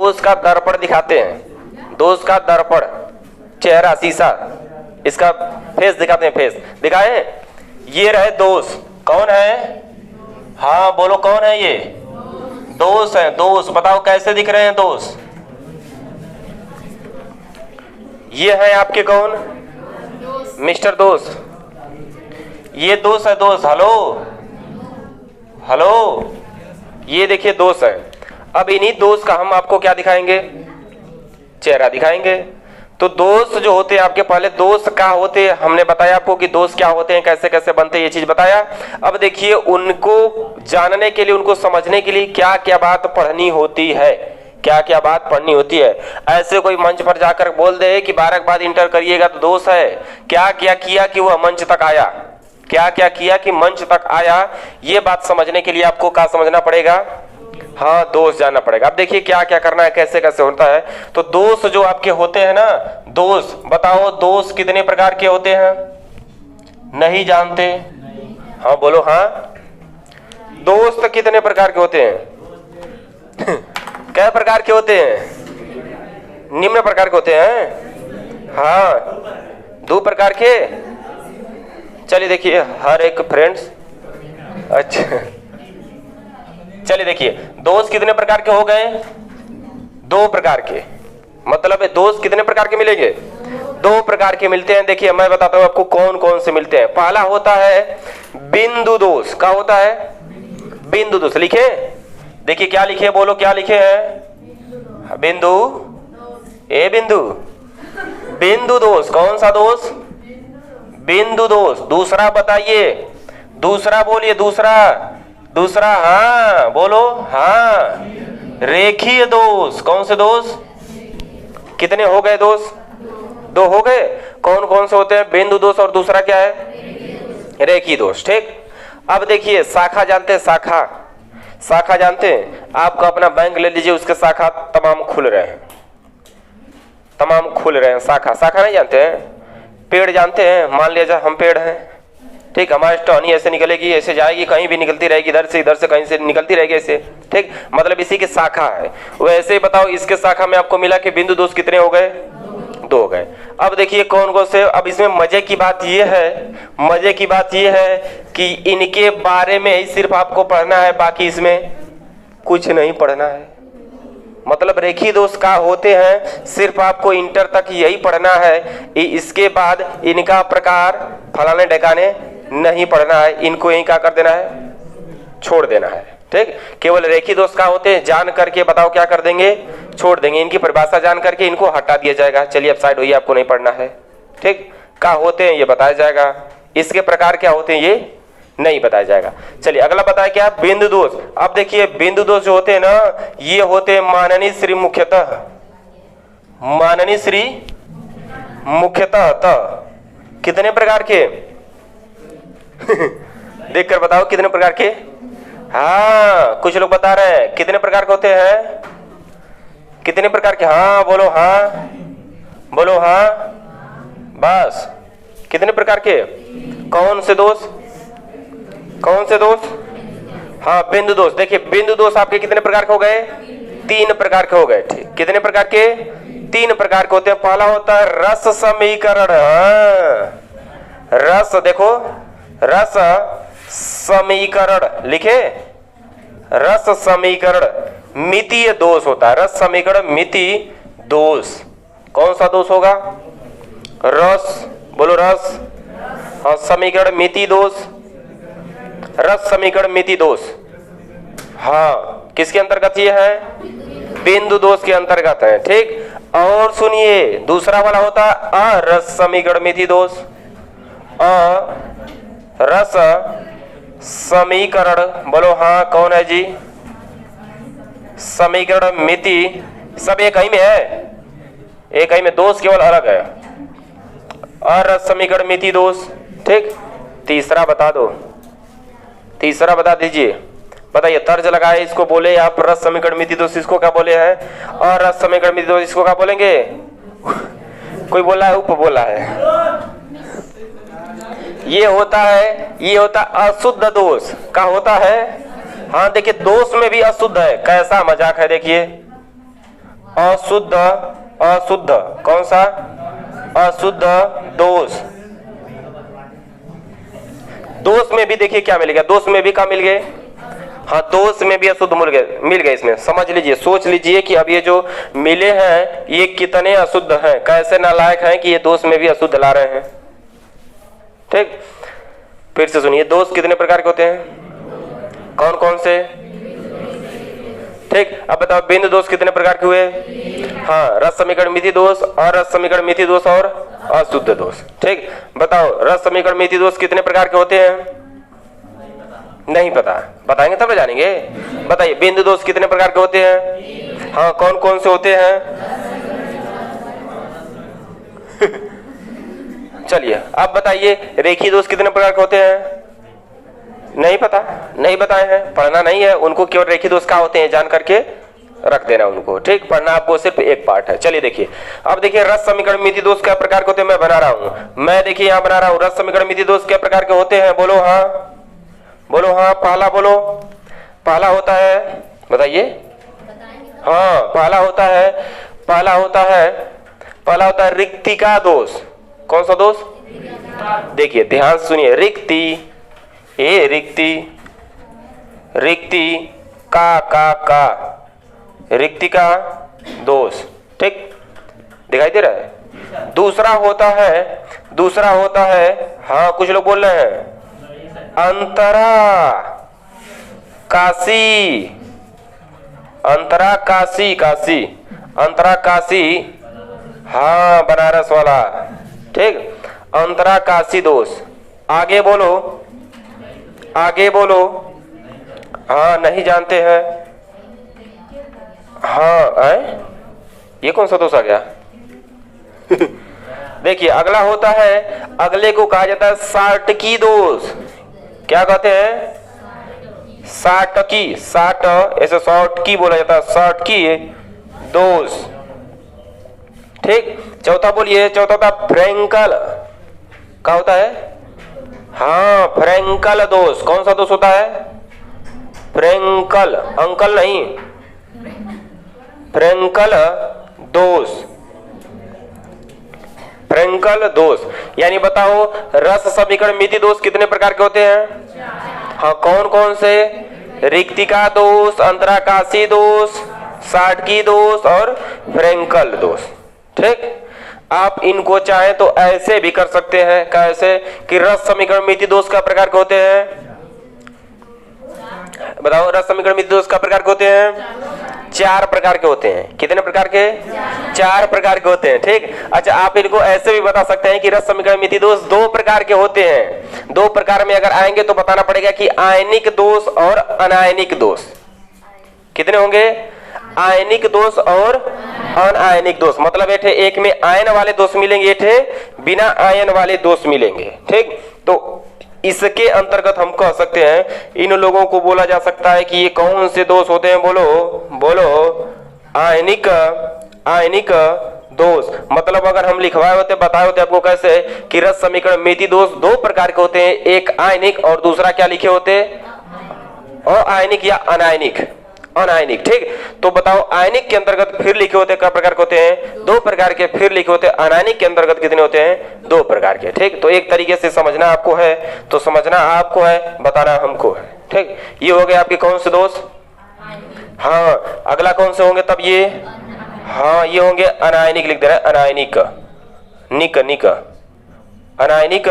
दोस्त का दर्पण दिखाते हैं, दोस्त का दर्पण, चेहरा शीशा, इसका फेस दिखाते हैं, फेस दिखाए। ये रहे दोस्त, कौन है? हाँ बोलो कौन है ये? दोस्त है। दोस्त बताओ कैसे दिख रहे हैं दोस्त? ये है आपके कौन? मिस्टर दोस्त। ये दोस्त है, दोस्त। हेलो हेलो, ये देखिए दोस्त है। अब इन्हीं दोस्त का हम आपको क्या दिखाएंगे? चेहरा दिखाएंगे। तो दोस्त जो होते हैं आपके, पहले दोस्त क्या होते हैं हमने बताया आपको कि दोस्त क्या होते हैं, कैसे कैसे बनते हैं, ये चीज बताया। अब देखिए उनको जानने के लिए, उनको समझने के लिए क्या क्या बात पढ़नी होती है, क्या क्या बात पढ़नी होती है। ऐसे कोई मंच पर जाकर बोल दे कि 12 के बाद इंटर करिएगा तो दोस्त है, क्या क्या किया कि वह मंच तक आया, क्या क्या किया कि मंच तक आया, ये बात समझने के लिए आपको क्या समझना पड़ेगा? हाँ, दोस्त जानना पड़ेगा। अब देखिए क्या क्या करना है, कैसे कैसे होता है। तो दोस्त जो आपके होते हैं ना, दोस्त बताओ दोस्त कितने प्रकार के होते हैं? नहीं जानते? हाँ बोलो। हाँ, दोस्त कितने प्रकार के होते हैं? क्या प्रकार के होते हैं? निम्न प्रकार के होते हैं। हाँ, 2 प्रकार के। चलिए देखिए हर एक फ्रेंड्स, अच्छा चलिए देखिए दोस्त कितने प्रकार के हो गए? 2 प्रकार के। मतलब दोस्त कितने प्रकार के मिलेंगे? 2 प्रकार के मिलते हैं। देखिए मैं बताता हूं आपको कौन कौन से मिलते हैं। पहला होता है बिंदु दोस्त। क्या होता है? बिंदु दोस्त। लिखे, देखिए क्या लिखे, बोलो क्या लिखे हैं? बिंदु, ए बिंदु, बिंदु दोस्त। कौन सा दोस्त? बिंदु दोस्त। दूसरा बताइए, दूसरा बोलिए, दूसरा, दूसरा। हाँ बोलो। हाँ, रेखीय दोस्त। कौन से दोस्त? कितने हो गए दोस्त? 2 हो गए। कौन कौन से होते हैं? बिंदु दोस्त और दूसरा क्या है? रेखीय दोस्त। ठीक। अब देखिए शाखा जानते हैं? शाखा, शाखा जानते हैं? आपको अपना बैंक ले लीजिए, उसके शाखा तमाम खुल रहे हैं, तमाम खुल रहे हैं। शाखा, शाखा नहीं जानते हैं? पेड़ जानते हैं? मान लिया जाए हम पेड़ हैं, ठीक। हमारी टहनी ऐसे निकलेगी, ऐसे जाएगी, कहीं भी निकलती रहेगी, इधर से कहीं से निकलती रहेगी ऐसे, ठीक। मतलब इसी की शाखा है। वैसे ही बताओ इसके शाखा में आपको मिला कि बिंदु दोस्त कितने हो गए? 2 हो गए। अब देखिए कौन कौन से। अब इसमें मजे की बात यह है, मजे की बात यह है कि इनके बारे में ही सिर्फ आपको पढ़ना है, बाकी इसमें कुछ नहीं पढ़ना है। मतलब रेखीय दोस्त का होते हैं, सिर्फ आपको इंटर तक यही पढ़ना है। इसके बाद इनका प्रकार फलाने ढकाने नहीं पढ़ना है, इनको यही क्या कर देना है? छोड़ देना है, ठीक। केवल रेखीय दोस्त का होते हैं, जान करके बताओ क्या कर देंगे? छोड़ देंगे। इनकी परिभाषा जान करके इनको हटा दिया जाएगा। चलिए अब साइड होइए, आपको नहीं पढ़ना है, ठीक। क्या होते हैं ये बताया जाएगा, इसके प्रकार क्या होते हैं ये नहीं बताया जाएगा। चलिए अगला बताया क्या? बिंदु दोष। अब देखिए बिंदु दोष जो होते हैं ना, ये होते हैं माननीय श्री मुख्यतः, माननीय श्री मुख्यतः कितने प्रकार के? देखकर बताओ कितने प्रकार के? हाँ, कुछ लोग बता रहे हैं कितने प्रकार के होते हैं? कितने प्रकार के? हाँ बोलो, हाँ बोलो, हाँ बस। कितने प्रकार के? कौन से दोस्त? कौन से दोस्त? हाँ, बिंदु दोष। देखिए बिंदु दोष आपके कितने प्रकार के हो गए? 3 प्रकार के हो गए, ठीक। कितने प्रकार के? 3 प्रकार के होते हैं। पहला होता है रस समीकरण। हाँ, रस, देखो रस समीकरण लिखे, रस समीकरण मितीय दोष होता है। रस समीकरण मिति दोष। कौन सा दोष होगा? रस, बोलो रस। हाँ, समीकरण मिति दोष, रस समीकरण मिति दोष। हाँ, किसके अंतर्गत ये है? बिंदु दोष के अंतर्गत है, ठीक। और सुनिए दूसरा वाला होता है अरस समीकरण मिति दोष। रस समीकरण, बोलो हाँ कौन है जी? समीकरण मिति, सब एक ही में है, एक ही में, दोष केवल अलग है। अरस समीकरण मिति दोष, ठीक। तीसरा बता दो, तीसरा बता दीजिए, बताइए। तर्ज लगाए इसको बोले आप रस समीकरण मिति दोष, इसको क्या बोले हैं? और रस समीकरण मिति दोष, इसको क्या बोलेंगे? कोई बोला है? उप बोला है। ये होता है, ये होता अशुद्ध दोष। क्या होता है? हाँ देखिए दोष में भी अशुद्ध है। कैसा मजाक है, देखिए अशुद्ध, अशुद्ध, कौन सा? अशुद्ध दोष। दोष में भी देखिए क्या मिल गया, दोष में भी क्या मिल गए? हाँ, दोष में भी अशुद्ध मिल गए। इसमें समझ लीजिए, सोच लीजिए कि अब ये जो मिले हैं ये कितने अशुद्ध हैं, कैसे नालायक हैं कि ये दोष में भी अशुद्ध ला रहे हैं। ठीक, फिर से सुनिए, दोष कितने प्रकार के होते हैं? कौन कौन से? ठीक, अब बताओ बिंदु दोष कितने प्रकार के हुए? हाँ, रस समीकरण मिति दोष, अरस समीकरण मिति दोष और अशुद्ध दोष। ठीक, बताओ रस समीकरण मिति दोष कितने प्रकार के होते हैं? नहीं पता, बताएंगे तब जानेंगे। बताइए बिंदु दोष कितने प्रकार के होते हैं? हाँ, कौन कौन से होते हैं? चलिए अब बताइए रेखीय दोष कितने प्रकार के होते हैं? नहीं पता, नहीं बताए हैं, पढ़ना नहीं है उनको, केवल रेखीय दोष क्या होते हैं जान करके रख देना उनको। ठीक, पढ़ना आपको सिर्फ एक पार्ट है। चलिए देखिए, अब देखिए रस समीकरण मिति दोष क्या प्रकार के होते हैं मैं बना रहा हूं। मैं देखिए यहाँ बना रहा हूं, रस समीकरण मिति दोष क्या प्रकार के होते हैं? बोलो हाँ, बोलो हाँ। पहला बोलो, पहला होता है, बताइए। हाँ, पहला होता है, पहला होता है, पहला होता है रिक्तिका दोष। कौन सा दोष? देखिए ध्यान से सुनिए, रिक्ति, ये रिक्ति, रिक्ति का रिक्तिका दोष। ठीक, दिखाई दे रहा है। दूसरा होता है, दूसरा होता है, हाँ कुछ लोग बोल रहे हैं, अंतरा काशी, अंतरा काशी, काशी, अंतरा काशी, हाँ बनारस वाला। ठीक, अंतरा काशी दोष। आगे बोलो, आगे बोलो। हाँ नहीं जानते हैं, हाँ आए? ये कौन सा दोष आ गया? देखिए अगला होता है, अगले को कहा जाता है साटकी दोष। क्या कहते हैं? साटकी, साट ऐसे शॉर्ट की बोला जाता है, साटकी दोष। ठीक, चौथा बोलिए, चौथा होता है फ्रैंकल। क्या होता है? हाँ, फ्रैंकल दोष। कौन सा दोष होता है? फ्रैंकल, अंकल नहीं, फ्रैंकल दोष, फ्रैंकल दोष। यानी बताओ रस समीकरण मिति दोष कितने प्रकार के होते हैं? हाँ, कौन कौन से? रिक्तिका दोष, अंतराकाशी दोष, साटकी दोष और फ्रैंकल दोष। ठीक, आप इनको चाहे तो ऐसे भी कर सकते हैं, कैसे कि रस समीकरण मिति दोष का प्रकार के होते हैं? बताओ रस समीकरण मिति दोष का प्रकार के होते हैं? 4 प्रकार के होते हैं। कितने प्रकार के? 4 प्रकार के होते हैं। ठीक, अच्छा आप इनको ऐसे भी बता सकते हैं कि रस समीकरण मिति दोष 2 प्रकार के होते हैं। 2 प्रकार में अगर आएंगे तो बताना पड़ेगा कि आयनिक दोष और अनायनिक दोष। कितने होंगे? आयनिक दोष और अनायनिक दोष। मतलब एक में आयन वाले दोष मिलेंगे, एक बिना आयन वाले दोष मिलेंगे। ठीक, तो इसके अंतर्गत हम कह सकते हैं इन लोगों को बोला जा सकता है कि ये कौन से दोष होते हैं? बोलो बोलो, आयनिक, आयनिक दोष। मतलब अगर हम लिखवाए होते, बताए होते आपको कैसे कि रस समीकरण मिति दोष 2 प्रकार के होते हैं, एक आयनिक और दूसरा क्या लिखे होते? अआयनिक या अनायनिक, अनायनिक। ठीक, तो बताओ आयनिक के अंतर्गत फिर लिखे होते क्या प्रकार के होते हैं? 2 प्रकार के। फिर लिखे होते अनायनिक के अंतर्गत कितने होते हैं? 2 प्रकार के। ठीक, तो एक तरीके से समझना आपको है, तो समझना आपको है, बताना हमको है। ठीक, ये हो गए आपके कौन से दोष? हाँ, अगला कौन से होंगे तब ये? हाँ, ये होंगे अनायनिक, लिख दे रहा है अनायनिक, निक निक, अनायनिक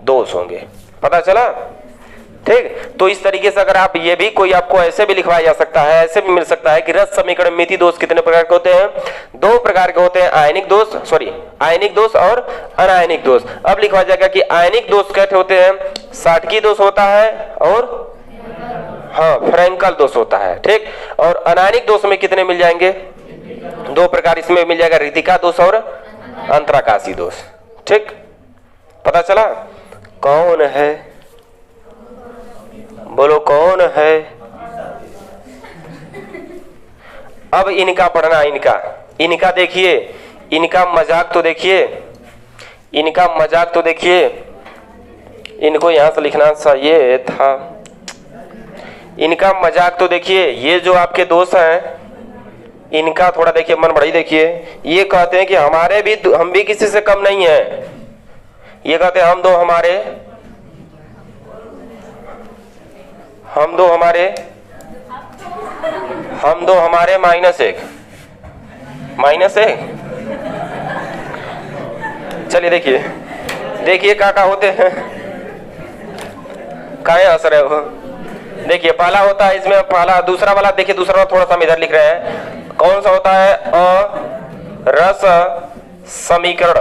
दोष होंगे। पता चला? ठीक, तो इस तरीके से अगर आप ये भी कोई आपको ऐसे भी लिखवाया जा सकता है, ऐसे भी मिल सकता है कि रस समीकरण मिति दोष कितने प्रकार के होते हैं? 2 प्रकार के होते हैं, आयनिक दोष, सॉरी आयनिक दोष और अनायनिक दोष। अब लिखवा जाएगा कि आयनिक दोष कैसे होते हैं? साटकी दोष होता है और हाँ फ्रैंकल दोष होता है। ठीक, और अनायनिक दोष में कितने मिल जाएंगे? 2 प्रकार इसमें मिल जाएगा, रिक्तिका दोष और अंतराकाशी दोष। ठीक, पता चला? कौन है? बोलो कौन है? अब इनका पढ़ना, इनका देखिए, इनका मजाक तो देखिए, इनका मजाक तो देखिए। इनको यहां से लिखना चाहिए था। इनका मजाक तो देखिए, ये जो आपके दोस्त हैं, इनका थोड़ा देखिए मन बढ़ाई, देखिए ये कहते हैं कि हम भी किसी से कम नहीं है। ये कहते हैं हम दो हमारे माइनस एक। चलिए देखिए क्या होते हैं, काहे हंस रहे हो? देखिए पहला होता है इसमें, दूसरा वाला देखिए, दूसरा वाला थोड़ा सा हम इधर लिख रहे हैं। कौन सा होता है? अरस समीकरण।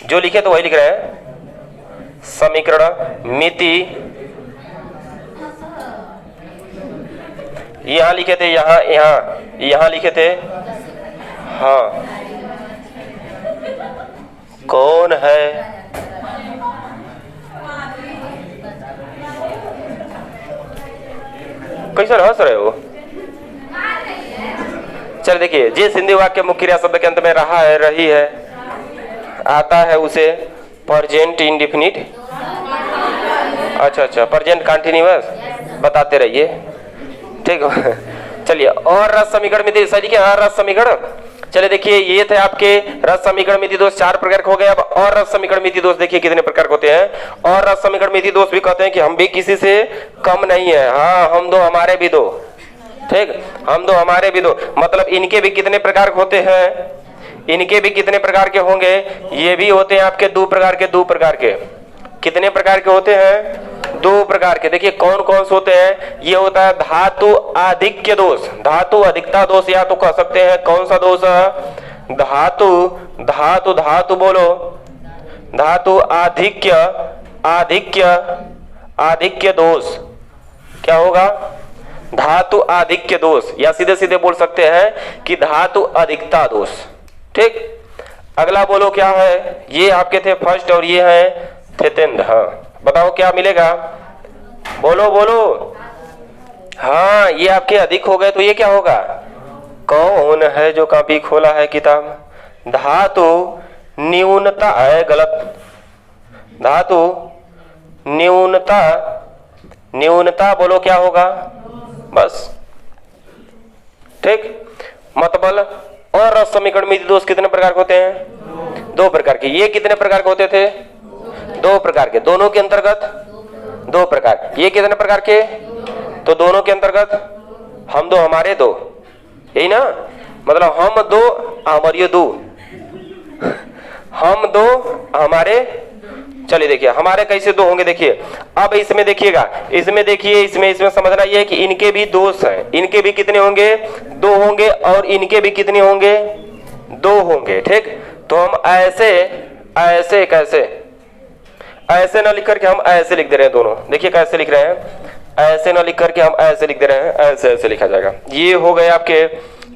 जो लिखे तो वही लिख रहे हैं, समीकरण मिति। यहां लिखे थे, यहां लिखे थे। हाँ, कौन है? कैसे हंस रहे हो? चल देखिए, जिस हिंदी वाक्य मुख्य क्रिया शब्द के अंत में रहा है, रही है आता है उसे प्रेजेंट इंडेफिनिट। अच्छा, प्रेजेंट कंटिन्यूअस बताते रहिए, ठीक है। चलिए, और रस समीकरण में सही लिखे, रस समीकरण। चलिए देखिए, ये थे आपके रस समीकरण मिति दोष, 4 प्रकार के हो गए। अब और रस समीकरण मिति दोष देखिए कितने प्रकार के होते हैं। और रस समीकरण मिति दोष भी कहते हैं कि हम भी किसी से कम नहीं है। हाँ, हम दो हमारे भी दो, ठीक, हम दो हमारे भी दो। मतलब इनके भी कितने प्रकार के होते हैं? इनके भी कितने प्रकार के होंगे? ये भी होते हैं आपके दो प्रकार के। कितने प्रकार के होते हैं? 2 प्रकार के। देखिए कौन कौन से होते हैं? ये होता है धातु आधिक्य दोष, धातु अधिकता दोष, या तो कह सकते हैं कौन सा दोष? धातु बोलो, धातु आधिक्य दोष। क्या होगा? धातु आधिक्य दोष, या सीधे सीधे बोल सकते हैं कि धातु अधिकता दोष, ठीक। अगला बोलो क्या है? ये आपके थे फर्स्ट और ये है थेतेंद। हाँ, बताओ क्या मिलेगा? बोलो। हाँ, ये आपके अधिक हो गए तो ये क्या होगा? कौन है जो कॉपी खोला है किताब? धातु न्यूनता है, गलत। धातु न्यूनता बोलो क्या होगा? बस, ठीक। मतबल और रस समीकरण में दोष कितने प्रकार के होते हैं? 2 प्रकार के। ये कितने प्रकार के होते थे? 2 प्रकार के। दोनों के अंतर्गत 2 प्रकार। ये कितने प्रकार के? तो दोनों के अंतर्गत हम दो हमारे दो, यही ना? मतलब हम दो हमारे दो, हम दो हमारे। चलिए देखिए हमारे कैसे 2 होंगे। देखिए अब इसमें देखिएगा, इसमें समझना यह है कि इनके भी दोष हैं। इनके भी कितने होंगे? 2 होंगे, और इनके भी कितने होंगे? 2 होंगे, ठीक। तो हम ऐसे कैसे, ऐसे ना लिख करके हम ऐसे लिख दे रहे हैं दोनों। देखिए कैसे लिख रहे हैं, ऐसे ना लिख करके हम ऐसे लिख दे रहे हैं, ऐसे लिखा जाएगा। ये हो गए आपके,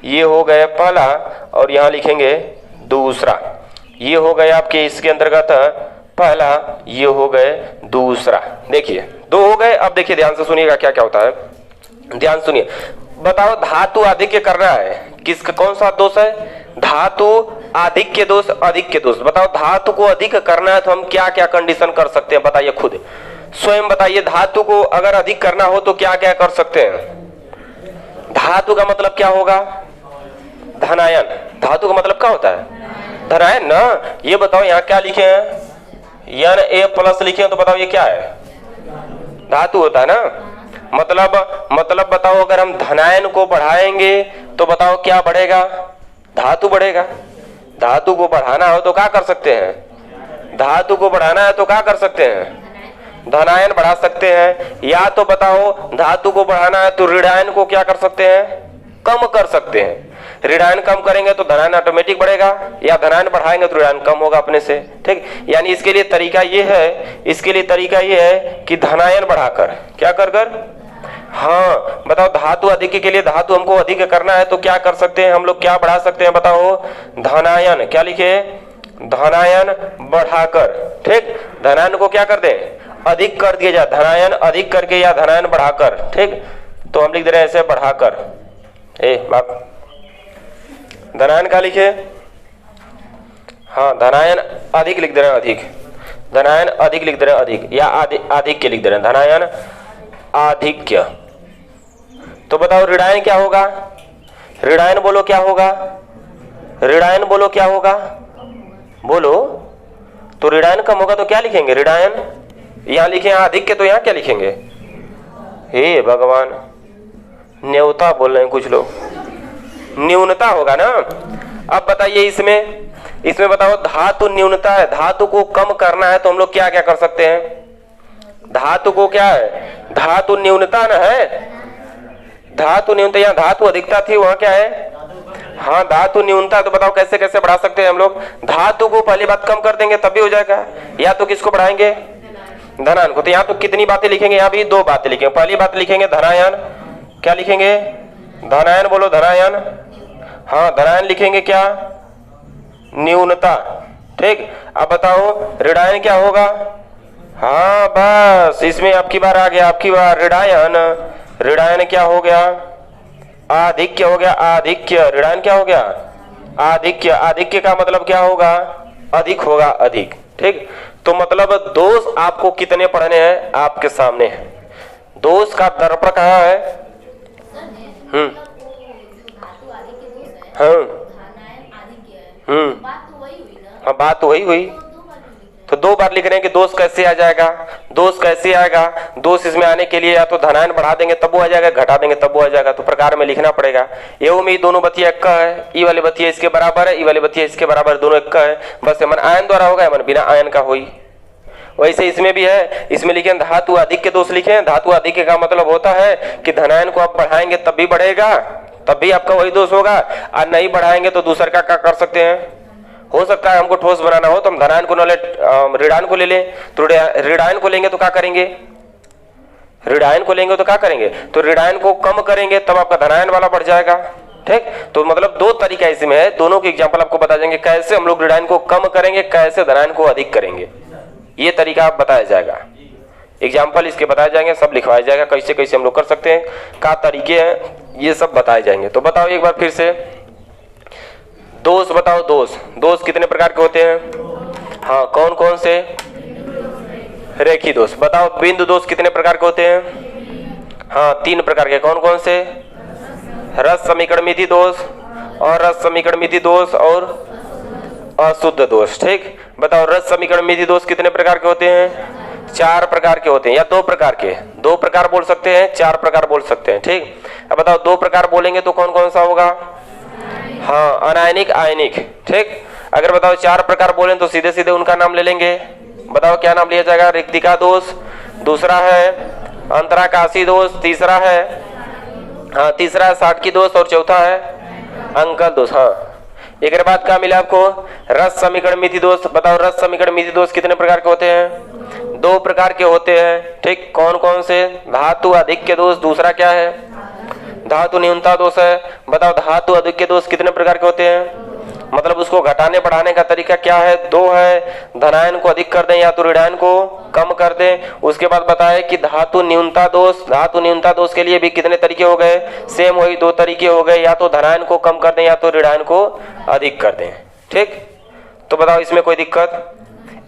ये हो गए पहला, और यहाँ लिखेंगे दूसरा। ये हो गए आपके इसके अंतर्गत पहला, ये हो गए दूसरा। देखिए 2 हो गए। अब देखिए ध्यान से सुनिएगा क्या क्या होता है, ध्यान सुनिए। बताओ धातु आधिक्य करना है, किसका कौन सा दोष है? धातु आधिक्य दोष, अधिक्य दोष। बताओ धातु को अधिक करना है तो हम क्या क्या कंडीशन कर सकते हैं? बताइए, खुद स्वयं बताइए। धातु को अगर अधिक करना हो तो क्या क्या कर सकते हैं? धातु का मतलब क्या होगा? धनायन। धातु का मतलब क्या होता है? धनायन ना। ये बताओ यहाँ क्या लिखे हैं? Na+ लिखे हैं, तो बताओ ये क्या है? धातु होता है ना। मतलब बताओ, अगर हम धनायन को बढ़ाएंगे तो बताओ क्या बढ़ेगा? धातु बढ़ेगा। धातु को बढ़ाना हो तो क्या कर सकते हैं? धातु को बढ़ाना है तो क्या कर सकते हैं? धनायन बढ़ा सकते हैं। या तो बताओ धातु को बढ़ाना है तो ऋणायन को क्या कर सकते हैं? कम कर सकते हैं। ऋणायन कम करेंगे तो धनायन ऑटोमेटिक बढ़ेगा, या धनायन बढ़ाएंगे तो ऋणायन कम होगा अपने से, ठीक। यानी इसके लिए तरीका ये है कि धनायन बढ़ाकर क्या कर हाँ, बताओ धातु अधिक के लिए, धातु हमको अधिक करना है तो क्या कर सकते हैं हम लोग? क्या बढ़ा सकते हैं? बताओ धनायन। क्या लिखे? धनायन बढ़ाकर, ठीक। धनायन को क्या कर दे? अधिक कर दिया जाए। धनायन अधिक करके या धनायन बढ़ाकर, ठीक। तो हम लिख दे रहे हैं ऐसे, बढ़ाकर। धनायन का लिखे? हाँ, धनायन अधिक लिख दे रहे हैं, अधिक। धनायन अधिक लिख दे रहे हैं, अधिक, या आधिक्य लिख दे रहे हैं, धनायन आधिक्य। तो बताओ ऋणायन क्या होगा? ऋणायन बोलो क्या होगा, ऋणायन बोलो क्या होगा, बोलो। तो ऋणायन कम होगा तो क्या लिखेंगे, ऋणायन। यहां लिखे आधिक्य, तो यहां क्या लिखेंगे, हे भगवान, न्यूनता बोल रहे हैं कुछ लोग, न्यूनता होगा ना। अब बताइए इसमें बताओ धातु न्यूनता है, धातु को कम करना है तो हम लोग क्या क्या कर सकते हैं, धातु को क्या है, धातु न्यूनता ना है, धातु न्यूनता। यहाँ धातु अधिकता थी, वहां क्या है, हाँ धातु न्यूनता। तो बताओ कैसे कैसे बढ़ा सकते हैं हम लोग, धातु को पहली बात कम कर देंगे तब भी हो जाएगा, या तो किसको बढ़ाएंगे, धनायन को। तो यहाँ तो कितनी बातें लिखेंगे, यहाँ भी दो बातें लिखेंगे। पहली बात लिखेंगे धनायन, क्या लिखेंगे, धनायन बोलो, धनायन। हाँ धनायन लिखेंगे क्या, न्यूनता, ठीक। अब बताओ ऋणायन क्या होगा, हाँ बस इसमें आपकी बार आ गया, आपकी बार ऋणायन। ऋणायन क्या हो गया, आधिक्य हो गया, आधिक्य। ऋणायन क्या हो गया, आधिक्य। आधिक्य का मतलब क्या होगा, अधिक होगा, अधिक, ठीक। तो मतलब दोष आपको कितने पढ़ने हैं, आपके सामने है। दोष का दर्पण कहाँ है, हाँ हाँ बात तो वही हुई। तो दो बार लिख रहे हैं कि दोष कैसे आ जाएगा, दोष कैसे आएगा, दोष इसमें आने के लिए या तो धनायन बढ़ा देंगे तब वो आ जाएगा, घटा देंगे तब वो आ जाएगा। तो प्रकार में लिखना पड़ेगा। एवं में दोनों बतिया इक्का है, ई वाले बतिया इसके बराबर है, ई वाले बतिया इसके बराबर, दोनों इक्का है। बस मन आयन द्वारा होगा, मन बिना आयन का हुई। वैसे इसमें भी है, इसमें लिखे धातु अधिक्य दोष लिखे। धातु अधिक्य का मतलब होता है कि धनायन को आप बढ़ाएंगे तब भी बढ़ेगा, तब भी आपका वही दोष होगा, और नहीं बढ़ाएंगे तो दूसरा का क्या कर सकते हैं। हो सकता है हमको ठोस बनाना हो तो हम धनायन को न ले, ऋणायन को ले लें। तो ऋणायन को लेंगे तो क्या करेंगे, ऋणायन को लेंगे तो क्या करेंगे, तो ऋणायन को कम करेंगे तब आपका धनायन वाला बढ़ जाएगा, ठीक। तो मतलब दो तरीका इसमें है, दोनों के एग्जाम्पल आपको बता देंगे कैसे हम लोग ऋणायन को कम करेंगे, कैसे धनायन को अधिक करेंगे। ये तरीका आप बताया जाएगा, एग्जाम्पल इसके बताए जाएंगे, सब लिखवाया जाएगा, कैसे कैसे हम लोग कर सकते हैं, क्या तरीके हैं, ये सब बताए जाएंगे। तो बताओ एक बार फिर से, दोष बताओ, दोष कितने प्रकार के होते हैं, हाँ कौन कौन से, रेखी दोष। बताओ बिंदु दोष कितने प्रकार के होते हैं, हाँ 3 प्रकार के, कौन कौन से, रस समीकरण मिति दोष, और रस समीकरण मिति दोष, और अशुद्ध दोष, ठीक। बताओ रस समीकरण मिति दोष कितने प्रकार के होते हैं, 4 प्रकार के होते हैं, या 2 प्रकार के, 2 प्रकार बोल सकते हैं, 4 प्रकार बोल सकते हैं, ठीक। अब बताओ 2 प्रकार बोलेंगे तो कौन कौन सा होगा, हाँ अनायनिक आयनिक, ठीक। अगर बताओ 4 प्रकार बोले तो सीधे सीधे उनका नाम ले लेंगे। बताओ क्या नाम लिया जाएगा, रिक्तिका दोष, दूसरा है अंतराकाशी दोष, तीसरा है, हाँ तीसरा है साटकी दोष, और चौथा है अंकल दोष। हाँ एक बाद क्या मिला आपको, रस समीकरण मिति दोष। बताओ रस समीकरण मिति दोष कितने प्रकार के होते हैं, 2 प्रकार के होते हैं, ठीक। कौन कौन से, धातु अधिक्य दोष, दूसरा क्या है, धातु न्यूनता दोष है। बताओ धातु अधिक्य दोष कितने प्रकार के होते हैं, मतलब उसको घटाने बढ़ाने का तरीका क्या है, 2 है, धनायन को अधिक कर दें या तो ऋणायन को कम कर दें। उसके बाद बताए कि धातु न्यूनता दोष, धातु न्यूनता दोष के लिए भी कितने तरीके हो गए, सेम वही 2 तरीके हो गए, या तो धनायन को कम कर दें या तो ऋणायन को अधिक कर दें, ठीक। तो बताओ इसमें कोई दिक्कत,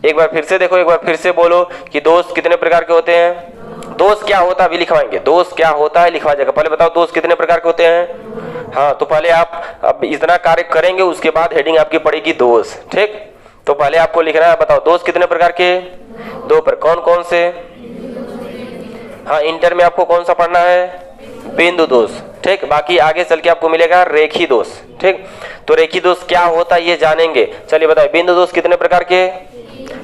एक बार फिर से देखो, एक बार फिर से बोलो कि दोष कितने प्रकार के होते हैं, दोष क्या होता है अभी लिखवाएंगे, दोष क्या होता है लिखवा जाएगा। पहले बताओ दोष कितने प्रकार के होते हैं, हाँ तो पहले आप अब इतना कार्य करेंगे उसके बाद हेडिंग आपकी पड़ेगी दोष, ठीक। तो पहले आपको लिखना है, बताओ दोष कितने प्रकार के, 2 पर, कौन कौन से, हाँ इंटर में आपको कौन सा पढ़ना है, बिंदु दोष, ठीक। बाकी आगे चल के आपको मिलेगा रेखी दोष, ठीक। तो रेखी दोष क्या होता है ये जानेंगे। चलिए बताइए बिंदु दोष कितने प्रकार के,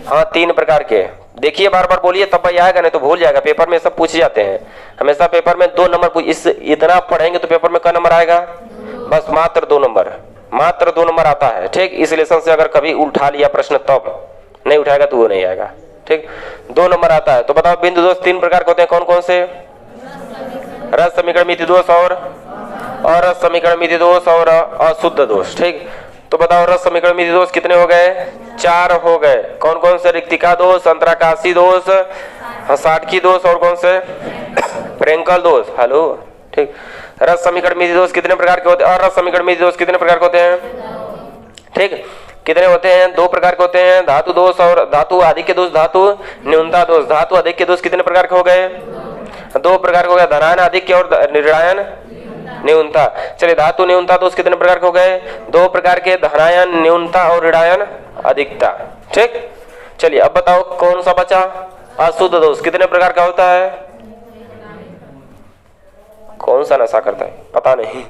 हाँ 3 प्रकार के। देखिए बार बार बोलिए तब भाई आएगा, नहीं तो भूल जाएगा। पेपर में सब पूछ जाते हैं हमेशा, पेपर में 2 नंबर इस इतना पढ़ेंगे तो पेपर में क्या नंबर आएगा, बस मात्र 2 नंबर, मात्र 2 नंबर आता है, ठीक। इस लेसन से अगर कभी उठा लिया प्रश्न तब, नहीं उठाएगा तो वो नहीं आएगा, ठीक। 2 नंबर आता है। तो बताओ बिंदु दोष 3 प्रकार के होते हैं, कौन कौन से, रस समीकरण मिति दोष, और रस समीकरण मिति दोष, और अशुद्ध दोष, ठीक। तो बताओ रस समीकरण मिति दोष कितने हो गए, 4 हो गए। कौन कौन से, रिक्तिका दोष, अंतराकाशी दोष, साटकी दोष, और कौन से, फ्रेंकल दोष, हेलो, ठीक। रस समीकरण मिति दोष कितने प्रकार के होते हैं, और रस समीकरण मिति दोष कितने प्रकार के होते हैं, ठीक। कितने होते हैं, 2 प्रकार के होते हैं, धातु दोष और धातु अधिक्य दोष, धातु न्यूनता दोष। धातु अधिक्य दोष कितने प्रकार के हो गए, 2 प्रकार के हो गए, धनायन अधिक्य और ऋणायन, न्यूनता। चलिए धातु न्यूनता दोष कितने प्रकार के हो गए? 2 प्रकार के, धनायन न्यूनता और ऋणायन अधिकता। ठीक, चलिए अब बताओ कौन सा बचा? अशुद्ध दोष कितने प्रकार का होता है? कौन सा नशा करता है? पता नहीं,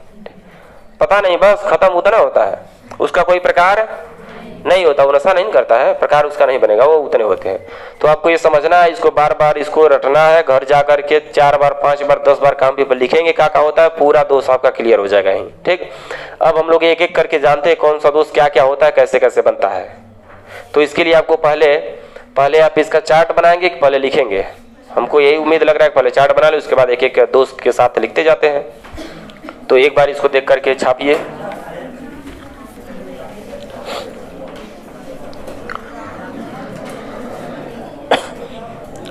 पता नहीं, बस खत्म उतना होता है, उसका कोई प्रकार नहीं होता, वो नशा नहीं करता है, प्रकार उसका नहीं बनेगा, वो उतने होते हैं। तो आपको ये समझना है, इसको बार बार इसको रटना है, घर जाकर के 4 बार 5 बार 10 बार काम पेपर लिखेंगे क्या क्या होता है, पूरा दोष आपका क्लियर हो जाएगा ही। ठीक, अब हम लोग एक एक करके जानते हैं कौन सा दोष क्या क्या होता है, कैसे कैसे बनता है। तो इसके लिए आपको पहले आप इसका चार्ट बनाएंगे कि पहले लिखेंगे? हमको यही उम्मीद लग रहा है पहले चार्ट बना ले, उसके बाद एक एक दोस्त के साथ लिखते जाते हैं। तो एक बार इसको देख करके छापिए।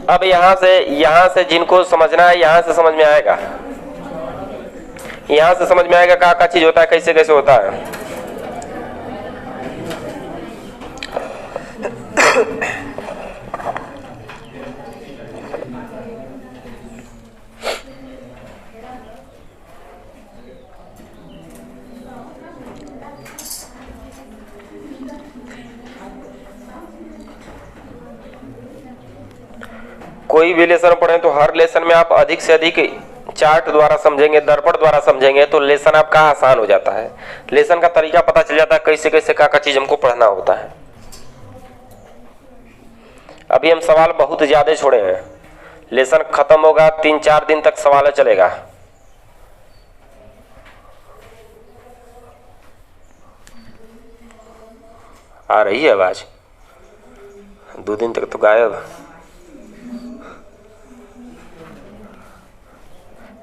अब यहां से जिनको समझना है यहां से समझ में आएगा, यहां से समझ में आएगा क्या चीज होता है, कैसे कैसे होता है। कोई भी लेसन पढ़े तो हर लेसन में आप अधिक से अधिक चार्ट द्वारा समझेंगे, दर्पण द्वारा समझेंगे तो लेसन आपका आसान हो जाता है। लेसन का तरीका पता चल जाता है, कैसे कैसे क्या चीज हमको पढ़ना होता है। अभी हम सवाल बहुत ज्यादा छोड़े हैं, लेसन खत्म होगा 3-4 दिन तक सवाल चलेगा। आ रही है आवाज? 2 दिन तक तो गायब।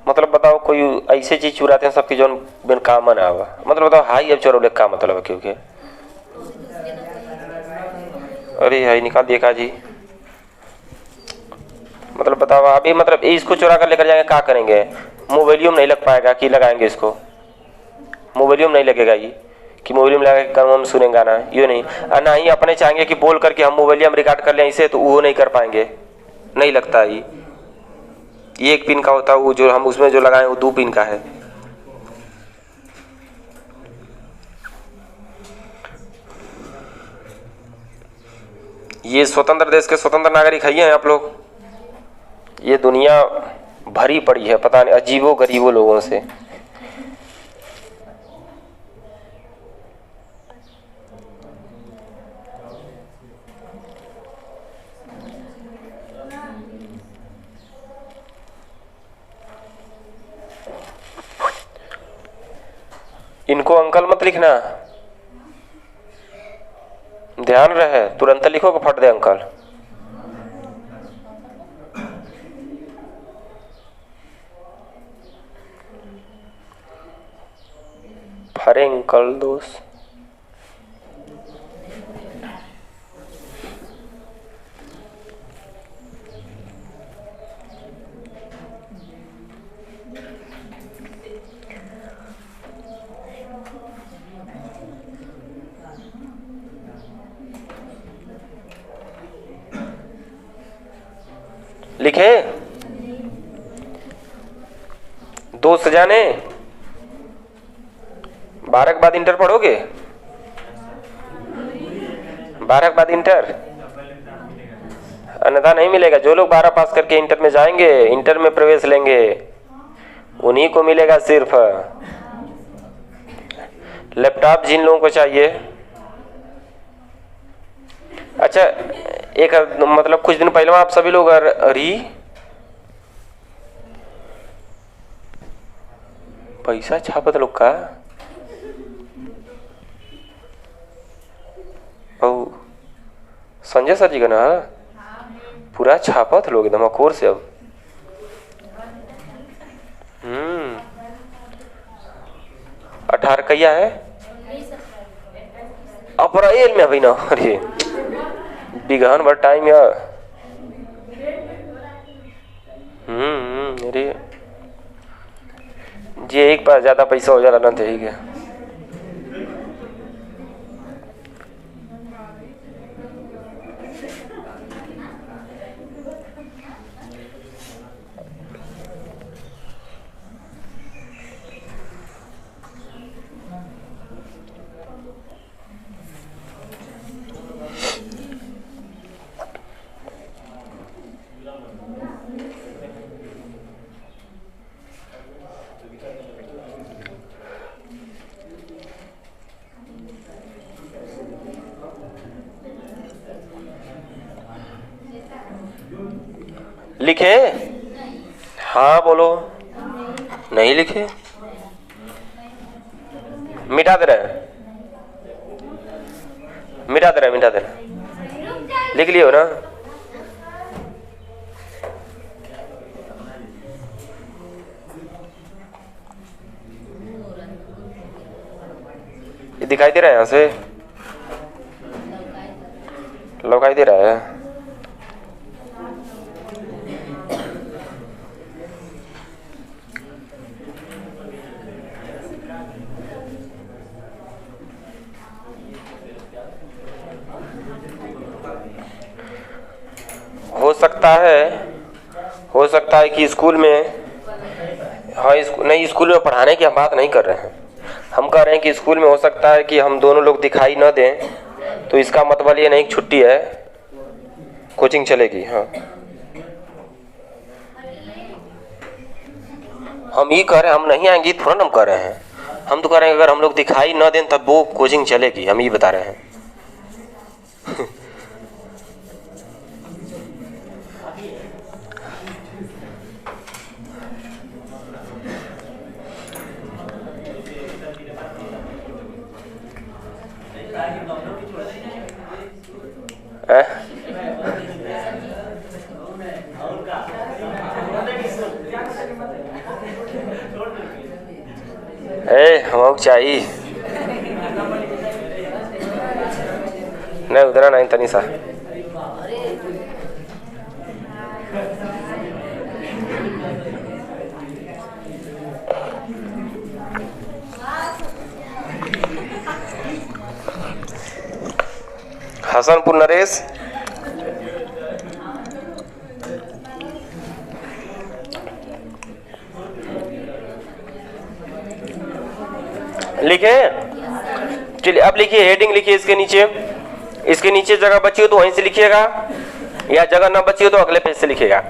मतलब बताओ कोई ऐसे चीज चुराते हैं सबकी जो बिन काम ना आवा, मतलब बताओ हाई अब चोरों का मतलब है क्योंकि अरे हाई निकाल दिए का जी। मतलब बताओ अभी, मतलब इसको चुरा कर लेकर जाएंगे क्या करेंगे? मोबाइलियम नहीं लग पाएगा कि लगाएंगे इसको? मोबाइलियम नहीं लगेगा ये कि मोबाइलियम लगा के हम सुनेंगे ना, ये नहीं। ना ही अपने चाहेंगे कि बोल करके हम मोबाइलियम रिकॉर्ड कर लें इसे, तो वो नहीं कर पाएंगे, नहीं लगता ये 1 पिन का होता है, वो जो हम उसमें जो लगाए वो 2 पिन का है। ये स्वतंत्र देश के स्वतंत्र नागरिक हैं आप लोग। ये दुनिया भरी पड़ी है पता नहीं अजीबो गरीबों लोगों से। इनको अंकल मत लिखना, ध्यान रहे, तुरंत लिखो कि फट दे अंकल। फरे अंकल दोस्त लिखे। 2 सजाने 12 के बाद इंटर पढ़ोगे? 12 के बाद इंटर अन्यथा नहीं मिलेगा। जो लोग 12 पास करके इंटर में जाएंगे, इंटर में प्रवेश लेंगे, उन्हीं को मिलेगा सिर्फ। लैपटॉप जिन लोगों को चाहिए, अच्छा एक मतलब कुछ दिन पहले आप सभी लोग अरे पैसा छापत लोग का संजय सर जी का ना पूरा छापत लोग एकदम अखोर से। अब 18 कैया है अप्रैल में अभी ना। अरे बिगहन भर टाइम यार। अरे जी एक बार ज्यादा पैसा हो जा रहा ना, ठीक है। लिखे? हाँ बोलो। नहीं लिखे? मिटा दे रहे हैं, मिटा दे रहे हैं, मिटा दे रहे हैं। लिख लिए हो ना? ये दिखाई दे रहा है, यहाँ से दिखाई दे रहा है। हो सकता है कि स्कूल में, हाँ नहीं, स्कूल में पढ़ाने की हम बात नहीं कर रहे हैं। हम कह रहे हैं कि स्कूल में हो सकता है कि हम दोनों लोग दिखाई न दें, तो इसका मतलब ये नहीं कि छुट्टी है, कोचिंग चलेगी। हाँ, हम ये कह रहे हैं, हम नहीं आएंगे थोड़ा हम कह रहे हैं, हम तो कह रहे हैं अगर हम लोग दिखाई न दें तब वो कोचिंग चलेगी, हम ये बता रहे हैं। हम चाहिए नहीं उधर नहीं तनी सा। हसनपुर नरेश, लिखे? चलिए अब लिखिए, हेडिंग लिखिए इसके नीचे। इसके नीचे जगह बची हो तो वहीं से लिखिएगा, या जगह ना बची हो तो अगले पेज से लिखिएगा।